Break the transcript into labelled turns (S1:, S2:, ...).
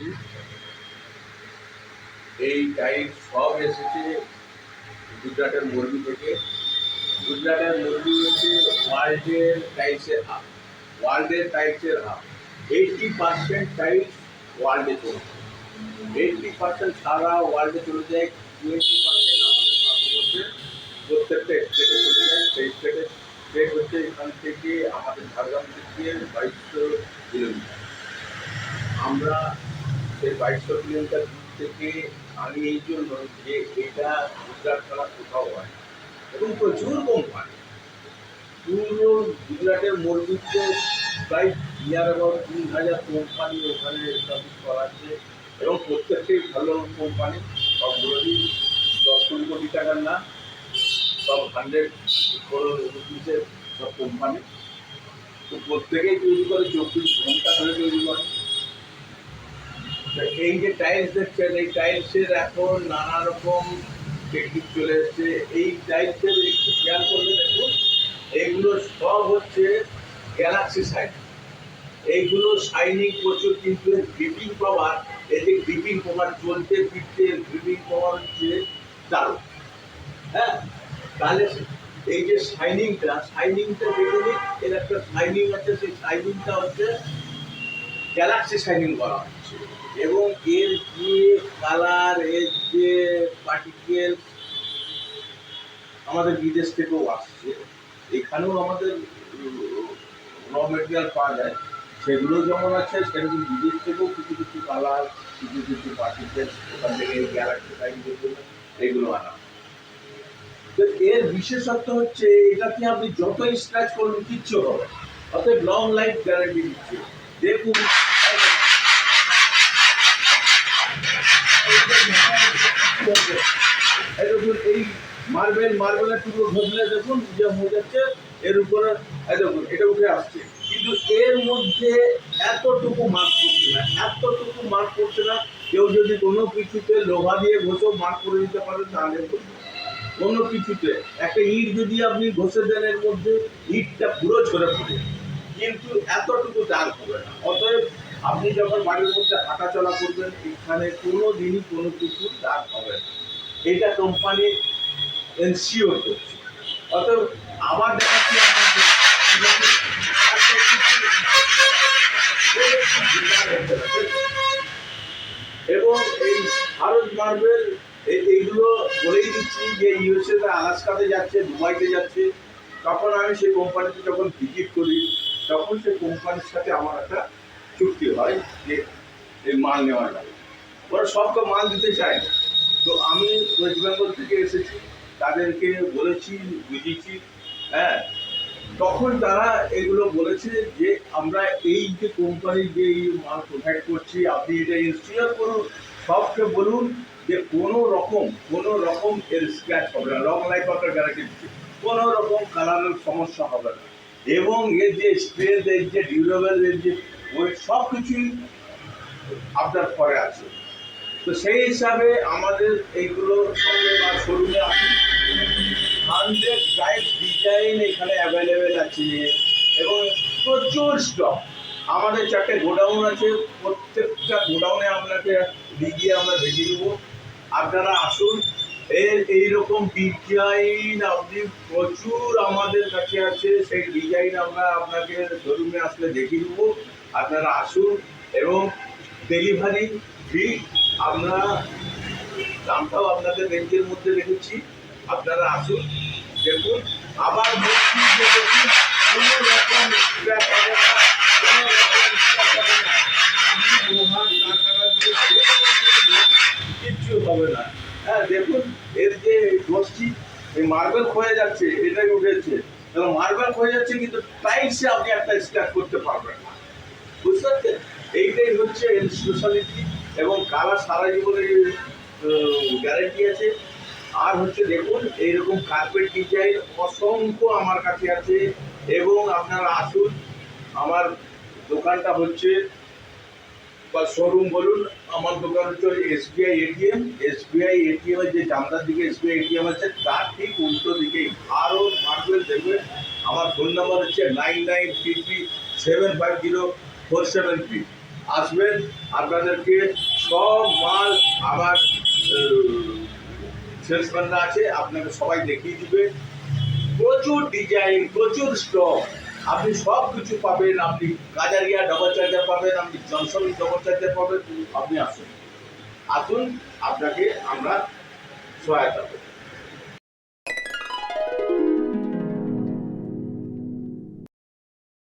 S1: এসেছি। এই টাইলস সব এসেছে গুজরাটের মুরগি থেকে। গুজরাটের মুরগি হচ্ছে ওয়ার্ল্ডের টাইলসের হাব। 80% টাইলস ওয়ার্ল্ডে চলে, 80% সারা ওয়ার্ল্ডে চলে যায়, 20% আমাদের ভারতবর্ষে প্রত্যেকটা স্টেটে চলে যায়। সেই স্টেট হচ্ছে এখান থেকে আমাদের ঝাড়গ্রাম থেকে 2200 কিলোমিটার। আমরা সেই 2200 কিলোমিটার দূর থেকে আনি এই জন্য যে এটা গুজরাট ছাড়া কোথাও হয় এবং প্রচুর কোম্পানি। পুরো গুজরাটের মুরগিতে প্রায় নিয়ার অ্যাবাউট 3000 কোম্পানি ওখানে এস্টাবলিশ করা আছে এবং প্রত্যেকটাই ভালো কোম্পানি। সবগুলোরই 10 কোটি টাকার না, সব 100 crore রুপিসের সব কোম্পানি। তো প্রত্যেকেই তৈরি করে, 24 ঘন্টা ধরে তৈরি করে। এই যে টাইলস দেখছেন, এই টাইলসের এখন নানা রকম টেকনিক চলে এসছে। এই টাইলসের একটু খেয়াল করলে দেখুন, এইগুলো সব হচ্ছে গ্যালাক্সি সাইন। এইগুলো শাইনিং প্রচুর, কিন্তু গ্রিপিং পাওয়ার, এই যে গ্রিপিং পাওয়ার চলতে ফিরতে গ্রিপিং পাওয়ার হচ্ছে দারুণ। হ্যাঁ, তাহলে এই যে শাইনিংটা দেখে নিন, এর একটা শাইনিং আছে, সেই শাইনিংটা হচ্ছে গ্যালাক্সি শাইনিং করা হচ্ছে। এবং এর যে কালার, এর যে পার্টিকেল আমাদের বিদেশ থেকেও আসছে, এখানেও আমাদের র মেটেরিয়াল পাওয়া যায়, সেগুলো যেমন আছে সেরকম বিদেশ থেকেও কিছু কিছু কালার, কিছু কিছু পার্টিকেল ওখান থেকে এই গ্যালাক্সি শাইনিংয়ের জন্য এগুলো আনা। তো এর বিশেষত্ব হচ্ছে এটাকে আপনি যতই স্ক্র্যাচ করুন কিচ্ছু হবে, অতএব লং লাইফ গ্যারান্টি দিচ্ছে। দেখুন এই মার্বেলের টুকরো ঘষলে দেখুন যে হয়ে যাচ্ছে, এর উপরে দেখুন এটা উঠে আসছে, কিন্তু এর মধ্যে এতটুকু মার্ক করছে না। কেউ যদি কোনো কিছুতে লোহা দিয়ে ঘষেও মার্ক করে দিতে পারে তাহলে কোনো কিছুতে একটা ইট যদি আপনি ঘষে দেন, এর মধ্যে ইটটা পুরো ঝরে পড়ে, কিন্তু এতটুকু দাগ হবে না। অতএব আপনি যখন বাড়ির মধ্যে হাঁটাচলা করবেন, এখানে কোনো দিনই কোনো কিছু দাগ হবে না, এটা কোম্পানি এনশিওর করছে। অতএব আবার দেখাচ্ছি এবং এই ভারত মার্বেল এইগুলো বলেই দিচ্ছি যে ইউএসএতে আলাস্কাতে যাচ্ছে, দুবাইতে যাচ্ছে। তখন আমি সেই কোম্পানিতে যখন ভিজিট করি, তখন সেই কোম্পানির সাথে আমার একটা চুক্তি হয় যে এই মাল নেওয়া যাবে। ওরা সবকে মাল দিতে চায় না। তো আমি ওয়েস্ট বেঙ্গল থেকে এসেছি, তাদেরকে বলেছি, বুঝিয়েছি। হ্যাঁ, তখন তারা এগুলো বলেছে যে আমরা এই যে কোম্পানি যে এই মাল প্রোভাইড করছি, আপনি এটা ইনস্টল করুন, সবকে বলুন যে কোনো রকম এর স্ক্র্যাচ হবে না, লং লাইফ আপনার গ্যারান্টি দিচ্ছে, কোনো রকম কালারের সমস্যা হবে না, এবং এর যে স্ট্রেংথ, এর যে ডিউরেবল, এর যে ওয়েট, সব কিছুই আপনার পরে আছে। তো সেই হিসাবে আমাদের এইগুলো শোরুমে আছে, 100 টাইপ ডিজাইন এখানে অ্যাভেলেবেল আছে এবং প্রচুর স্টক। আমাদের 4টে গোডাউন আছে, প্রত্যেকটা গোডাউনে আপনাকে লিগিয়ে আমরা দেখিয়ে দেবো। আপনারা আসুন, এইরকম ডিজাইন আপনি প্রচুর আমাদের কাছে আছে, সেই ডিজাইন আমরা আপনাকে শোরুমে আসলে দেখিয়ে দেবো। আপনারা আসুন এবং ডেলিভারি ফ্রি। আমরা দামটাও আপনাদের রেঞ্জের মধ্যে রেখেছি, আপনারা আসুন দেখুন। আবার বলছি যে দেখুন, কোনো রকম কিচ্ছু হবে না। হ্যাঁ, দেখুন এর যে গোষ্ঠী, এই মার্বেল ক্ষয়ে যাচ্ছে, এটাই উঠেছে, এবং মার্বেল ক্ষয়ে যাচ্ছে, কিন্তু টাইলসে আপনি একটা স্ক্র্যাচ করতে পারবেন না, বুঝতে পারছেন? এইটাই হচ্ছে এর স্পেশালিটি, এবং কালার সারা জীবনের গ্যারেন্টি আছে। আর হচ্ছে দেখুন, এইরকম কার্পেট ডিজাইন অসংখ্য আমার কাছে আছে, এবং আপনারা আসুন। আমার দোকানটা হচ্ছে, বা শোরুম বলুন, আমার দোকান হচ্ছে এসবিআই এটিএম। এসবিআই এটিএম এর যে জামদার দিকে এসবিআই এটিএম আছে, তার ঠিক উল্টো দিকেই আরও মার্বেল দেখবেন। আমার ফোন নাম্বার হচ্ছে 9933750473। আসবেন, আপনাদেরকে সব মাল আমার সেলসম্যানরা আছে, আপনাকে সবাই দেখিয়ে দিবে। প্রচুর ডিজাইন, প্রচুর স্টক, আপনি সব কিছু পাবেন। আপনি কাজারিয়া ডবল চার্জার পাবেন, আপনি জনসন ডবল চার্জার পাবেন। আপনি আসুন, আসুন, আপনাকে আমরা সহায়তা করব।